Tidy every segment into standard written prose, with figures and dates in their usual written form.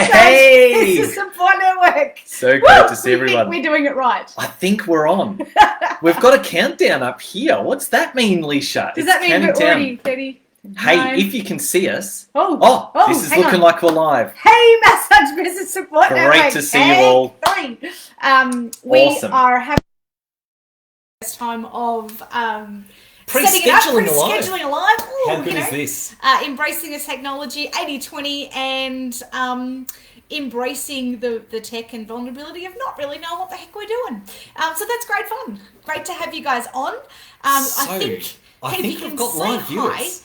Hey! This is Support Network. So great to see everyone. We're doing it right. I think we're on. We've got a countdown up here. What's that mean, Leisha? Does that mean we're already 30? Hey, if you can see us. Oh, this is looking like we're live. Hey, Massage Business Support Network. Great to see you all. We Awesome. are having the first time of Pre-scheduling scheduling alive. Ooh, How good is this? Embracing this technology, 80-20, and embracing the tech and vulnerability of not really knowing what the heck we're doing. So that's great fun. Great to have you guys on. I think we've got live viewers.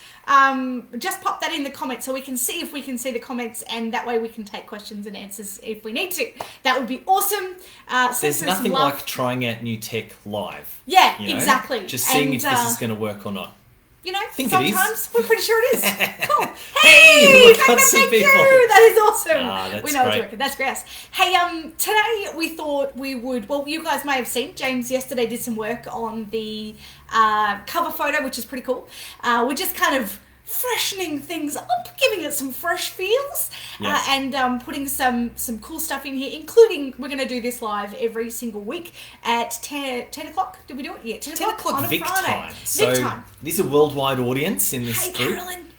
Just pop that in the comments so we can see if we can see the comments, and that way we can take questions and answers if we need to. That would be awesome. There's nothing like trying out new tech live. Yeah, exactly. Just seeing if this is going to work or not. You know, sometimes we're pretty sure it is. Cool. Hey, thank you. That is awesome. That's we know great. it's working. That's great. Hey, today we thought we would. Well, you guys may have seen James yesterday did some work on the cover photo, which is pretty cool. We're just kind of freshening things up, giving it some fresh feels, and putting some cool stuff in here, including we're going to do this live every single week at 10 o'clock. Did we do it? Yeah, 10 o'clock on a Vic Friday. time. Vic time. This is a worldwide audience in this group. Carolyn.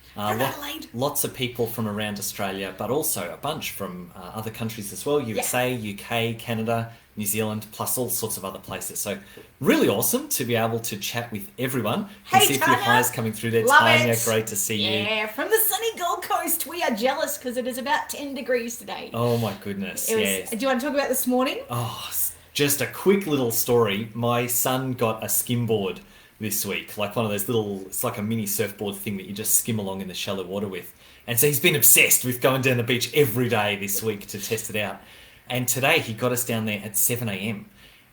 Lots of people from around Australia, but also a bunch from other countries as well, USA, UK, Canada, New Zealand, plus all sorts of other places. So really awesome to be able to chat with everyone. Hey, see if your highs coming through there. Love Tanya, it. great to see you. Yeah, from the sunny Gold Coast. We are jealous because it is about 10 degrees today. Oh my goodness, yes. Do you want to talk about this morning? Oh, just a quick little story. My son got a skimboard this week, like one of those little, it's like a mini surfboard thing that you just skim along in the shallow water with. And so he's been obsessed with going down the beach every day this week to test it out. And today he got us down there at 7 a.m.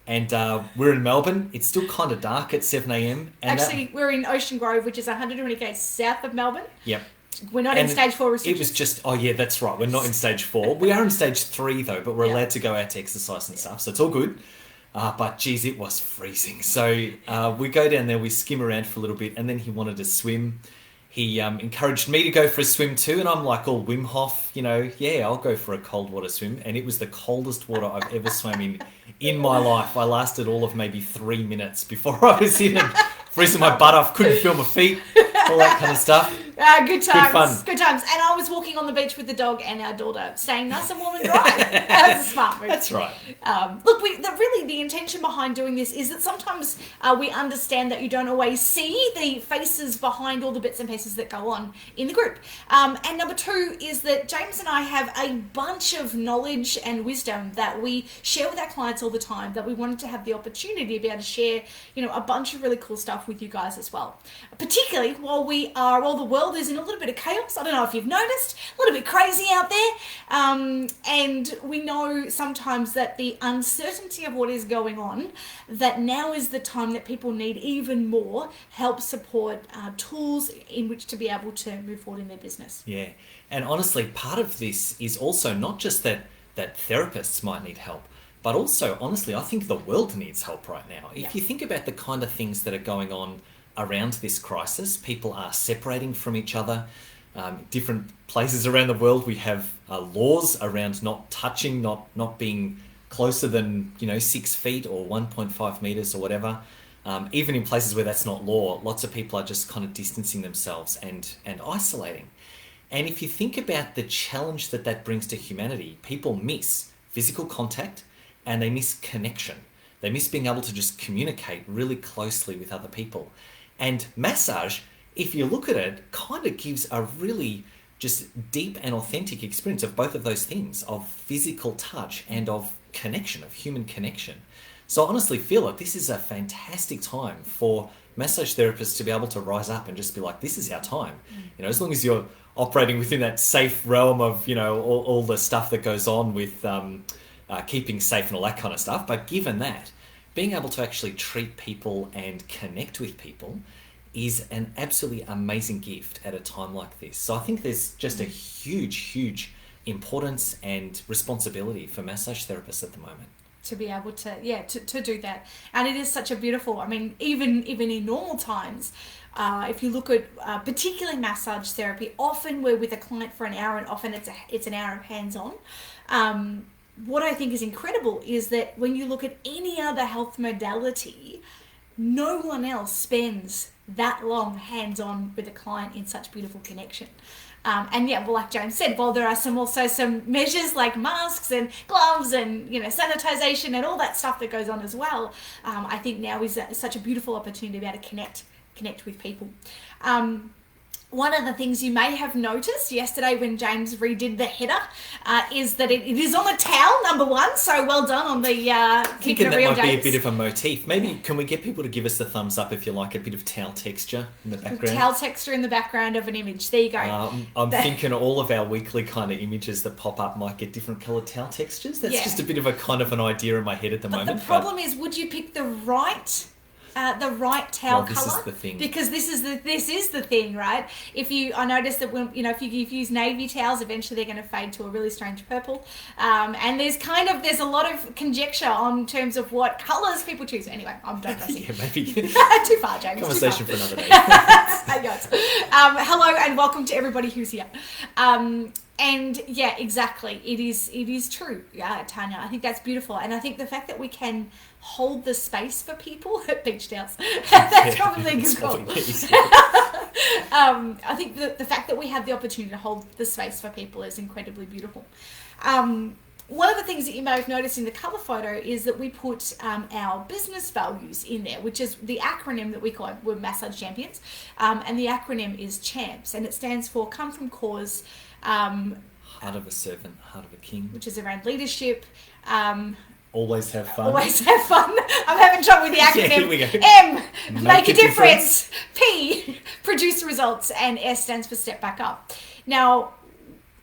And we're in Melbourne. It's still kind of dark at 7 a.m. Actually, we're in Ocean Grove, which is 120 k's south of Melbourne. Yep. We're not in stage 4 restrictions. It was just, oh yeah, that's right. We're not in stage 4. We are in stage 3 though, but we're allowed to go out to exercise and stuff. So it's all good. But geez, it was freezing. So we go down there, we skim around for a little bit, and then he wanted to swim. He encouraged me to go for a swim too, and I'm like all Wim Hof, I'll go for a cold water swim. And it was the coldest water I've ever swam in my life. I lasted all of maybe 3 minutes before I was in and freezing my butt off, couldn't feel my feet, all that kind of stuff. Good times. Good fun. Good times. And I was walking on the beach with the dog and our daughter, staying nice and warm and dry. That's a smart move. That's right. Look, the intention behind doing this is that sometimes we understand that you don't always see the faces behind all the bits and pieces that go on in the group. And number 2 is that James and I have a bunch of knowledge and wisdom that we share with our clients all the time, that we wanted to have the opportunity to be able to share, a bunch of really cool stuff with you guys as well. Particularly while the world is in a little bit of chaos. I don't know if you've noticed, a little bit crazy out there. And we know sometimes that the uncertainty of what is going on, that now is the time that people need even more help, support, tools in which to be able to move forward in their business. Yeah. And honestly, part of this is also not just that therapists might need help, but also, honestly, I think the world needs help right now. If you think about the kind of things that are going on around this crisis, people are separating from each other. Different places around the world, we have laws around not touching, not being closer than 6 feet or 1.5 meters or whatever. Even in places where that's not law, lots of people are just kind of distancing themselves and isolating. And if you think about the challenge that brings to humanity, people miss physical contact and they miss connection. They miss being able to just communicate really closely with other people. And massage, if you look at it, kind of gives a really just deep and authentic experience of both of those things, of physical touch and of connection, of human connection. So I honestly feel like this is a fantastic time for massage therapists to be able to rise up and just be like, this is our time. As long as you're operating within that safe realm of, all the stuff that goes on with keeping safe and all that kind of stuff. But given that, being able to actually treat people and connect with people is an absolutely amazing gift at a time like this. So I think there's just a huge, huge importance and responsibility for massage therapists at the moment. to be able to do that. And it is such a beautiful, I mean, even in normal times, if you look at particularly massage therapy, often we're with a client for an hour, and often it's an hour of hands-on. What I think is incredible is that when you look at any other health modality, no one else spends that long hands-on with a client in such beautiful connection. And yeah, well, like James said, while there are also some measures like masks and gloves and sanitization and all that stuff that goes on as well, I think now is such a beautiful opportunity to be able to connect with people. One of the things you may have noticed yesterday when James redid the header is that it is on a towel, number one. So well done on the thinking that real might be James. a bit of a motif. Maybe can we get people to give us the thumbs up if you like a bit of towel texture in the background? Towel texture in the background of an image. There you go. I'm thinking all of our weekly kind of images that pop up might get different coloured towel textures. That's just a bit of a kind of an idea in my head at the moment. The problem is, would you pick the right towel this color? Is the thing. Because this is the thing, right? I noticed that when if you use navy towels, eventually they're going to fade to a really strange purple. And there's a lot of conjecture on terms of what colors people choose. Anyway, I'm digressing. Yeah, maybe too far, James. Conversation for another day. Yes. Hello and welcome to everybody who's here. And yeah, exactly. It is true, Tanya. I think that's beautiful, and I think the fact that we can hold the space for people at beach towels, that's probably a good call. I think the fact that we have the opportunity to hold the space for people is incredibly beautiful. One of the things that you may have noticed in the cover photo is that we put our business values in there, which is the acronym that we're Massage Champions, and the acronym is CHAMPS, and it stands for Come From Cause. Heart of a servant, heart of a king. Which is around leadership. Always have fun. Always have fun. I'm having trouble with the acronym. Yeah, here we go. M, make a difference. P, produce results. And S stands for step back up. Now,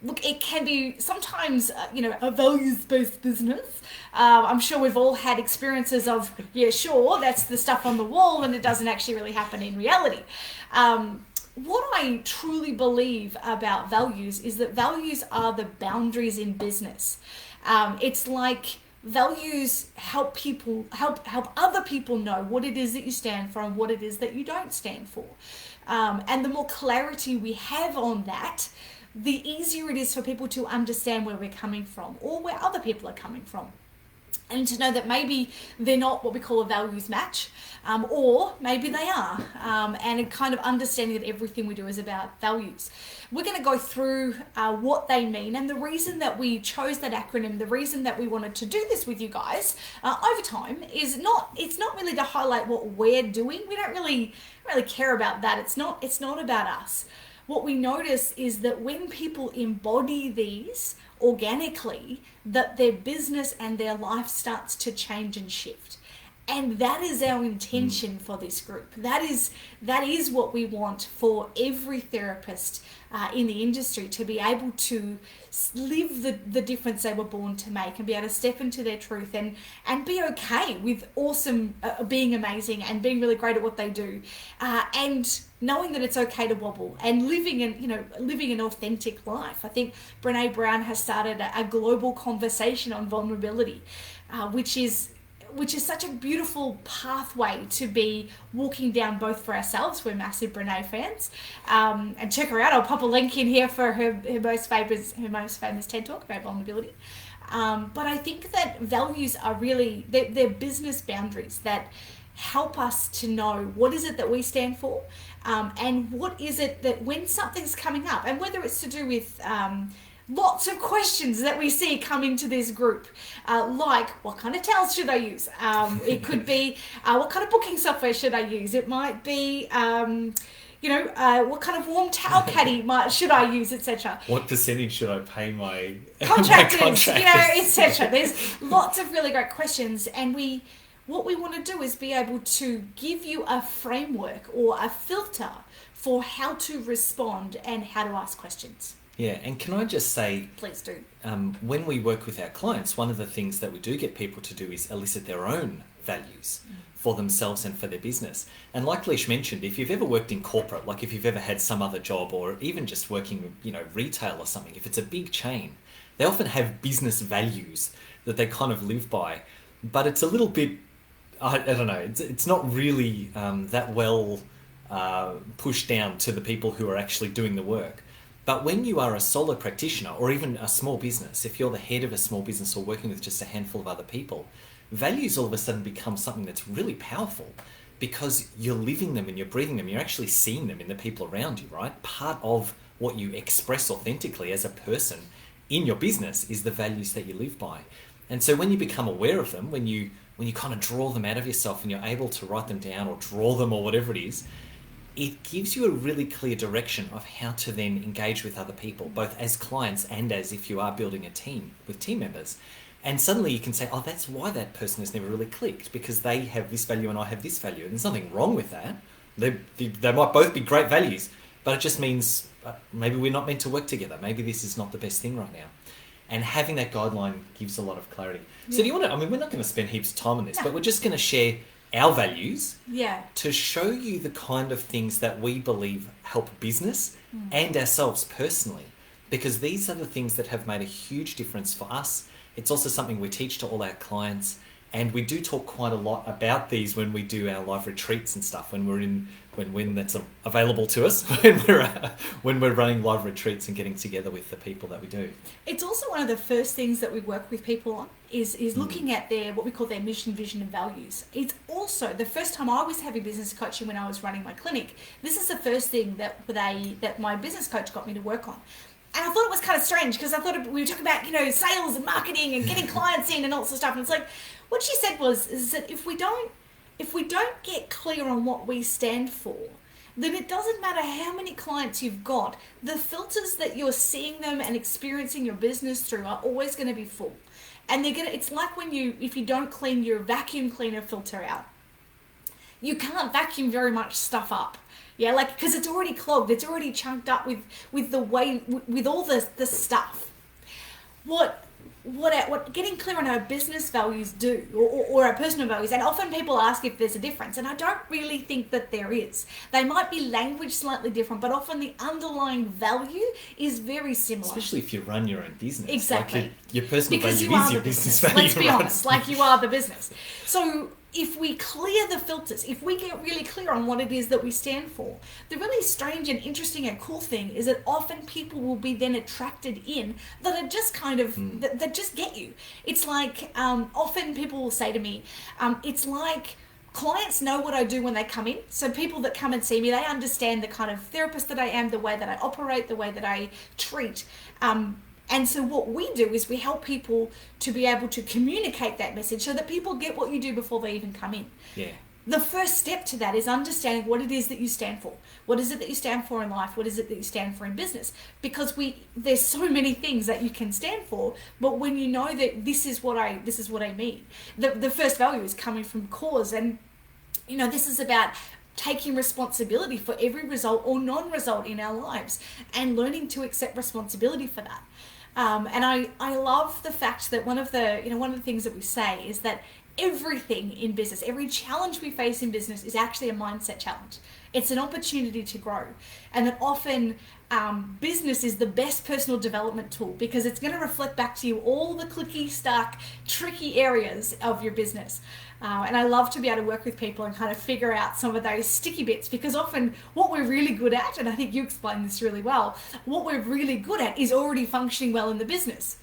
look, it can be sometimes, a values-based business. I'm sure we've all had experiences of, yeah, sure, that's the stuff on the wall, and it doesn't actually really happen in reality. What I truly believe about values is that values are the boundaries in business. It's like values help other people know what it is that you stand for and what it is that you don't stand for. And the more clarity we have on that, the easier it is for people to understand where we're coming from or where other people are coming from. And to know that maybe they're not what we call a values match, or maybe they are, and a kind of understanding that everything we do is about values. We're going to go through what they mean, and the reason that we chose that acronym, the reason that we wanted to do this with you guys over time it's not really to highlight what we're doing. We don't really care about that. It's not about us. What we notice is that when people embody these organically, that their business and their life starts to change and shift. And that is our intention for this group. That is what we want for every therapist in the industry, to be able to live the difference they were born to make, and be able to step into their truth and be okay with awesome, being amazing and being really great at what they do, and knowing that it's okay to wobble and living an authentic life. I think Brene Brown has started a global conversation on vulnerability, which is such a beautiful pathway to be walking down, both for ourselves. We're massive Brene fans, and check her out. I'll pop a link in here for her most famous TED Talk about vulnerability. But I think that values are really they're business boundaries that help us to know what is it that we stand for, and what is it that when something's coming up, and whether it's to do with lots of questions that we see come into this group, like what kind of towels should I use? It could be what kind of booking software should I use? It might be what kind of warm towel caddy should I use, etc. What percentage should I pay my contractors, etc. There's lots of really great questions, and what we want to do is be able to give you a framework or a filter for how to respond and how to ask questions. Yeah, and can I just say... Please do. When we work with our clients, one of the things that we do get people to do is elicit their own values for themselves and for their business. And like Leash mentioned, if you've ever worked in corporate, like if you've ever had some other job, or even just working, retail or something, if it's a big chain, they often have business values that they kind of live by. but it's a little bit, I don't know, it's not really that well pushed down to the people who are actually doing the work. But when you are a solo practitioner or even a small business, if you're the head of a small business or working with just a handful of other people, values all of a sudden become something that's really powerful because you're living them and you're breathing them. You're actually seeing them in the people around you, right? Part of what you express authentically as a person in your business is the values that you live by. And so when you become aware of them, when you kind of draw them out of yourself and you're able to write them down or draw them or whatever it is, it gives you a really clear direction of how to then engage with other people, both as clients and as if you are building a team with team members. And suddenly you can say, oh, that's why that person has never really clicked, because they have this value and I have this value. And there's nothing wrong with that. They might both be great values, but it just means maybe we're not meant to work together. Maybe this is not the best thing right now. And having that guideline gives a lot of clarity. Yeah. So do you want to, we're not going to spend heaps of time on this, but we're just going to share our values to show you the kind of things that we believe help business and ourselves personally, because these are the things that have made a huge difference for us. It's also something we teach to all our clients, and we do talk quite a lot about these when we do our live retreats and stuff, when that's available to us, when we're running live retreats and getting together with the people that we do. It's also one of the first things that we work with people on is looking at their, what we call their mission, vision and values. It's also the first time I was having business coaching when I was running my clinic. This is the first thing that my business coach got me to work on. And I thought it was kind of strange because I thought we were talking about, sales and marketing and getting clients in and all sorts of stuff. And it's like, what she said is that if we don't get clear on what we stand for, then it doesn't matter how many clients you've got. The filters that you're seeing them and experiencing your business through are always going to be full. And it's like if you don't clean your vacuum cleaner filter out, you can't vacuum very much stuff up. Yeah, because it's already clogged, it's already chunked up with all the stuff. What getting clear on our business values do, or our personal values, and often people ask if there's a difference, and I don't really think that there is. They might be language slightly different, but often the underlying value is very similar. Especially if you run your own business. Exactly. Your personal value is your business value. Let's be honest, you are the business. So if we clear the filters, if we get really clear on what it is that we stand for, the really strange and interesting and cool thing is that often people will be then attracted in that are just kind of, that just get you. It's like, often people will say to me, it's like clients know what I do when they come in. So people that come and see me, they understand the kind of therapist that I am, the way that I operate, the way that I treat. And so what we do is we help people to be able to communicate that message so that people get what you do before they even come in. Yeah. The first step to that is understanding what it is that you stand for. What is it that you stand for in life? What is it that you stand for in business? Because there's so many things that you can stand for, but when you know that this is what I mean. The first value is coming from cause, and this is about taking responsibility for every result or non-result in our lives and learning to accept responsibility for that. And I love the fact that one of the things that we say is that everything in business, every challenge we face in business is actually a mindset challenge. It's an opportunity to grow. And that often business is the best personal development tool because it's going to reflect back to you all the clicky, stuck, tricky areas of your business. And I love to be able to work with people and kind of figure out some of those sticky bits, because often what we're really good at, and I think you explained this really well, what we're really good at is already functioning well in the business.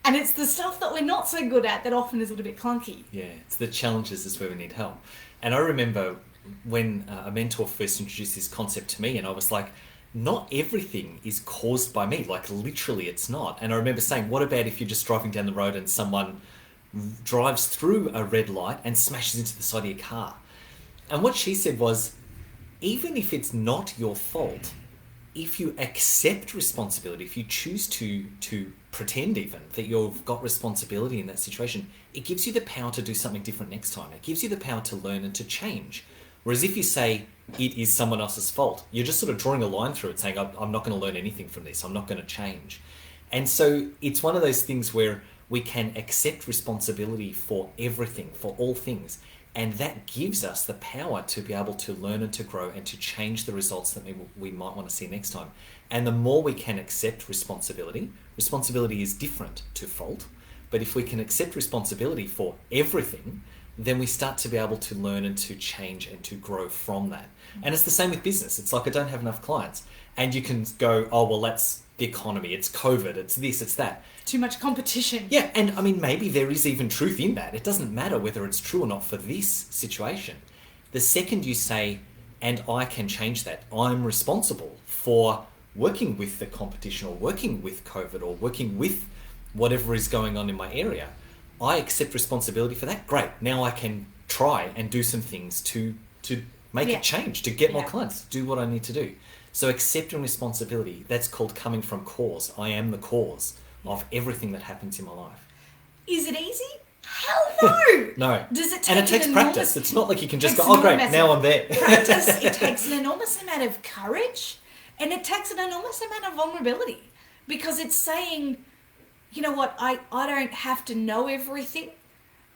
And it's the stuff that we're not so good at that often is a little bit clunky. Yeah, it's the challenges is where we need help. And I remember when a mentor first introduced this concept to me, and I was like, not everything is caused by me. Literally it's not. And I remember saying, what about if you're just driving down the road and someone drives through a red light and smashes into the side of your car? And what she said was, even if it's not your fault, if you accept responsibility, if you choose to pretend even that you've got responsibility in that situation, it gives you the power to do something different next time. It gives you the power to learn and to change. Whereas if you say it is someone else's fault, you're just sort of drawing a line through it saying, I'm not going to learn anything from this. I'm not going to change. And so it's one of those things where we can accept responsibility for everything, for all things. And that gives us the power to be able to learn and to grow and to change the results that we might want to see next time. And the more we can accept responsibility is different to fault. But if we can accept responsibility for everything, then we start to be able to learn and to change and to grow from that. And it's the same with business. It's like, I don't have enough clients. And you can go, oh, well, that's the economy. It's COVID. It's this, it's that. Too much competition. Yeah. And I mean, maybe there is even truth in that. It doesn't matter whether it's true or not for this situation. The second you say, and I can change that, I'm responsible for working with the competition or working with COVID or working with whatever is going on in my area, I accept responsibility for that. Great. Now I can try and do some things to make it change, to get more clients, do what I need to do. So accepting responsibility, that's called coming from cause. I am the cause of everything that happens in my life. Is it easy? Hell no! No. Does it take and it takes enormous... practice. It's not like you can just go, oh great, now I'm there. Practice, it takes an enormous amount of courage, and it takes an enormous amount of vulnerability, because it's saying, you know what, I don't have to know everything,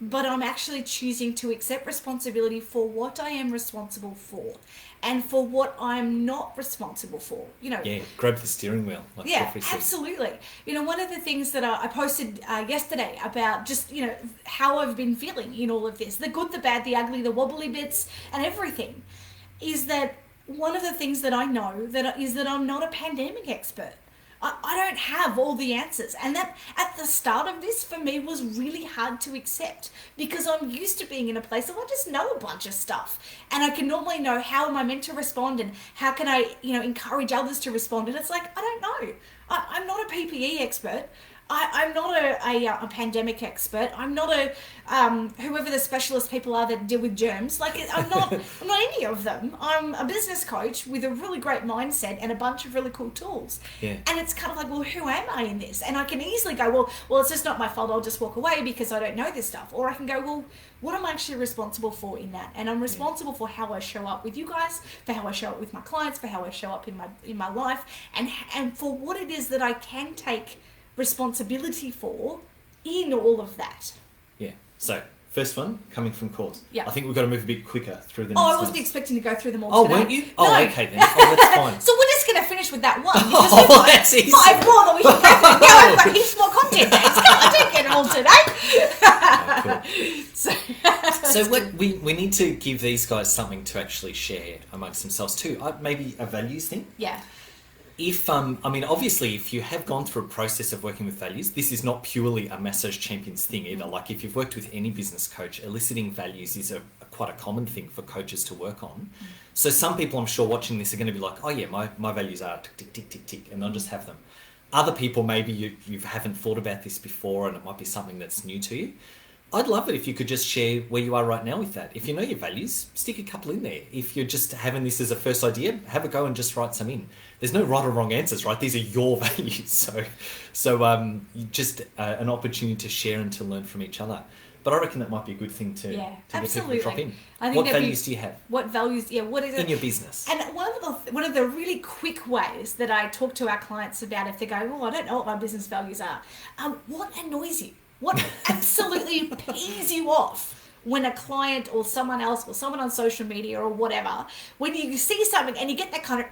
but I'm actually choosing to accept responsibility for what I am responsible for and for what I'm not responsible for. You know, grab the steering wheel. Like Jeffrey said. Absolutely. You know, one of the things that I posted yesterday about just, you know, how I've been feeling in all of this, the good, the bad, the ugly, the wobbly bits and everything, is that one of the things that I know is that I'm not a pandemic expert. I don't have all the answers, and that at the start of this for me was really hard to accept, because I'm used to being in a place where I just know a bunch of stuff, and I can normally know how am I meant to respond and how can I, you know, encourage others to respond. And it's like, I don't know. I'm not a PPE expert. I'm not a pandemic expert. I'm not a whoever the specialist people are that deal with germs. Like, I'm not any of them. I'm a business coach with a really great mindset and a bunch of really cool tools. Yeah. And it's kind of like, well, who am I in this? And I can easily go, well, it's just not my fault. I'll just walk away because I don't know this stuff. Or I can go, well, what am I actually responsible for in that? And I'm responsible for how I show up with you guys, for how I show up with my clients, for how I show up in my life, and for what it is that I can take responsibility for in all of that. Yeah. So, first one, coming from cause. Yeah. I think we've got to move a bit quicker through the next I ones. wasn't expecting to go through them all today. Oh, weren't you? No. Oh, okay then. Oh, that's fine. So we're just going to finish with that one, because we've got that's easy. 5 more that we can go through. Now I've got heaps more content days. Come on, don't get them all today. So what we need to give these guys something to actually share amongst themselves too. Maybe a values thing. Yeah. If I mean, obviously, if you have gone through a process of working with values, this is not purely a Massage Champions thing either. Like, if you've worked with any business coach, eliciting values is quite a common thing for coaches to work on. So some people, I'm sure, watching this are going to be like, oh yeah, my values are tick, tick, tick, tick, tick, and they'll just have them. Other people, maybe you haven't thought about this before and it might be something that's new to you. I'd love it if you could just share where you are right now with that. If you know your values, stick a couple in there. If you're just having this as a first idea, have a go and just write some in. There's no right or wrong answers, right? These are your values. So just an opportunity to share and to learn from each other. But I reckon that might be a good thing to get people to drop in. What values do you have? What values, what is it? In your business. And one of the really quick ways that I talk to our clients about if they go, oh, I don't know what my business values are. What annoys you? What absolutely pees you off when a client or someone else or someone on social media or whatever, when you see something and you get that kind of,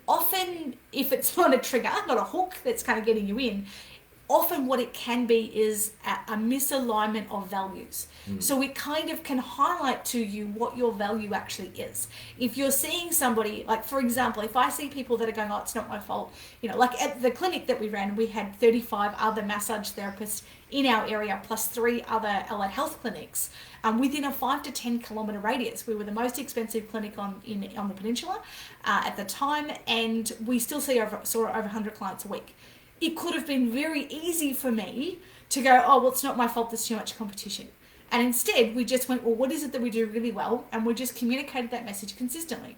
often if it's not a trigger, not a hook that's kind of getting you in, often what it can be is a misalignment of values. So it kind of can highlight to you what your value actually is. If you're seeing somebody, like for example, if I see people that are going, oh, it's not my fault, you know, like at the clinic that we ran, we had 35 other massage therapists in our area, plus 3 other allied health clinics within a 5 to 10 kilometre radius. We were the most expensive clinic on the peninsula at the time, and we still saw over 100 clients a week. It could have been very easy for me to go, oh, well, it's not my fault, there's too much competition. And instead, we just went, well, what is it that we do really well? And we just communicated that message consistently.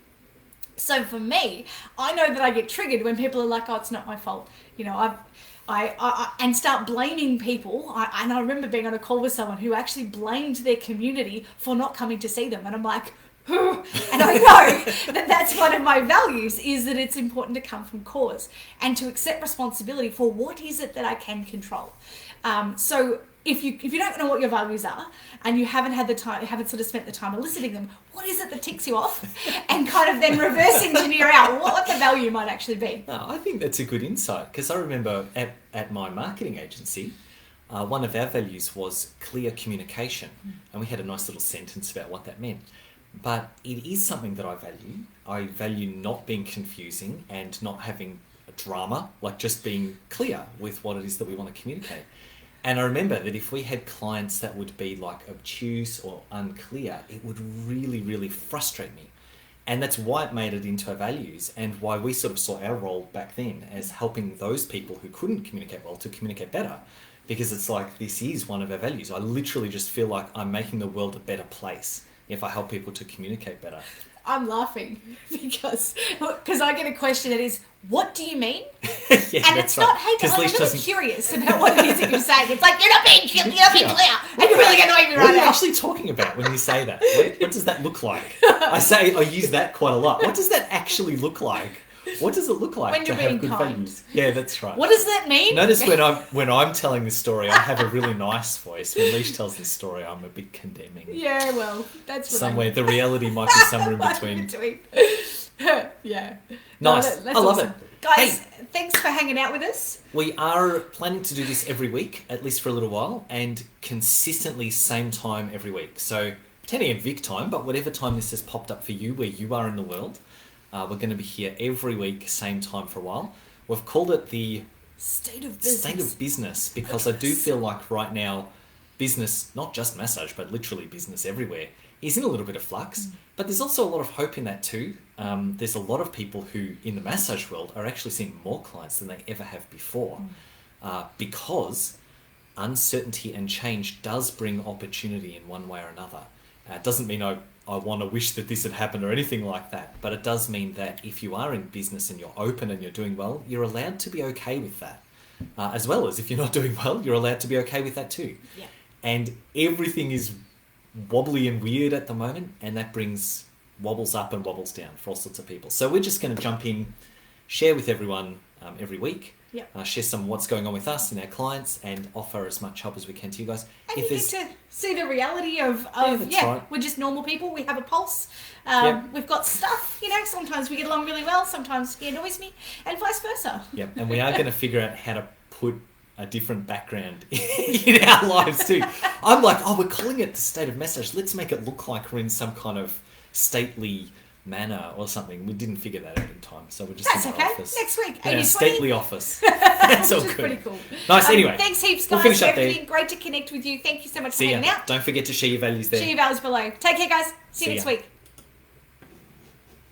So for me, I know that I get triggered when people are like, oh, it's not my fault. You know, I and start blaming people. And I remember being on a call with someone who actually blamed their community for not coming to see them. And I'm like, and I know that that's one of my values, is that it's important to come from cause and to accept responsibility for what is it that I can control. So if you don't know what your values are and you haven't had the time, haven't sort of spent the time eliciting them, what is it that ticks you off? And kind of then reverse engineer out what the value might actually be. No, I think that's a good insight, because I remember at my marketing agency, one of our values was clear communication. And we had a nice little sentence about what that meant. But it is something that I value. I value not being confusing and not having a drama, like just being clear with what it is that we want to communicate. And I remember that if we had clients that would be like obtuse or unclear, it would really, really frustrate me. And that's why it made it into our values, and why we sort of saw our role back then as helping those people who couldn't communicate well to communicate better. Because it's like, this is one of our values. I literally just feel like I'm making the world a better place if I help people to communicate better. I'm laughing because I get a question that is, what do you mean? Yeah, and it's not, hey, I'm really curious about what it is that you're saying. It's like, you're not being clear, and you're really annoying me right now. What are you actually talking about when you say that? What does that look like? I use that quite a lot. What does that actually look like? What does it look like when you're to have being good kind? values? Yeah, that's right. What does that mean? Notice when I'm telling this story, I have a really nice voice. When Leash tells this story, I'm a bit condemning. Yeah, well, that's what somewhere. The reality might be somewhere in between. Yeah. Nice. No, I love it. Guys, thanks for hanging out with us. We are planning to do this every week, at least for a little while, and consistently same time every week. So 10 a.m. Vic time, but whatever time this has popped up for you, where you are in the world, we're going to be here every week, same time for a while. We've called it the State of Business. State of Business, because I do feel like right now, business, not just massage, but literally business everywhere, is in a little bit of flux. But there's also a lot of hope in that too. There's a lot of people who, in the massage world, are actually seeing more clients than they ever have before, because uncertainty and change does bring opportunity in one way or another. It doesn't mean I want to wish that this had happened or anything like that, but it does mean that if you are in business and you're open and you're doing well, you're allowed to be okay with that. As well as if you're not doing well, you're allowed to be okay with that too. Yeah. And everything is wobbly and weird at the moment, and that brings wobbles up and wobbles down for all sorts of people. So we're just going to jump in, share with everyone every week, share some what's going on with us and our clients, and offer as much help as we can to you guys. And you get to see the reality of right. We're just normal people. We have a pulse. We've got stuff, sometimes we get along really well, sometimes he annoys me, and vice versa. Yep, and we are going to figure out how to put a different background in our lives too. I'm like, we're calling it the State of Massage. Let's make it look like we're in some kind of stately manner or something. We didn't figure that out in time, so we're just in our office. Next week, in our stately office. That's all which is good. pretty cool. Nice. Anyway, thanks heaps, guys. We'll finish up everything. there. Great to connect with you. Thank you so much for See hanging ya. out. Don't forget to share your values there. Share your values below. Take care, guys. See you next week.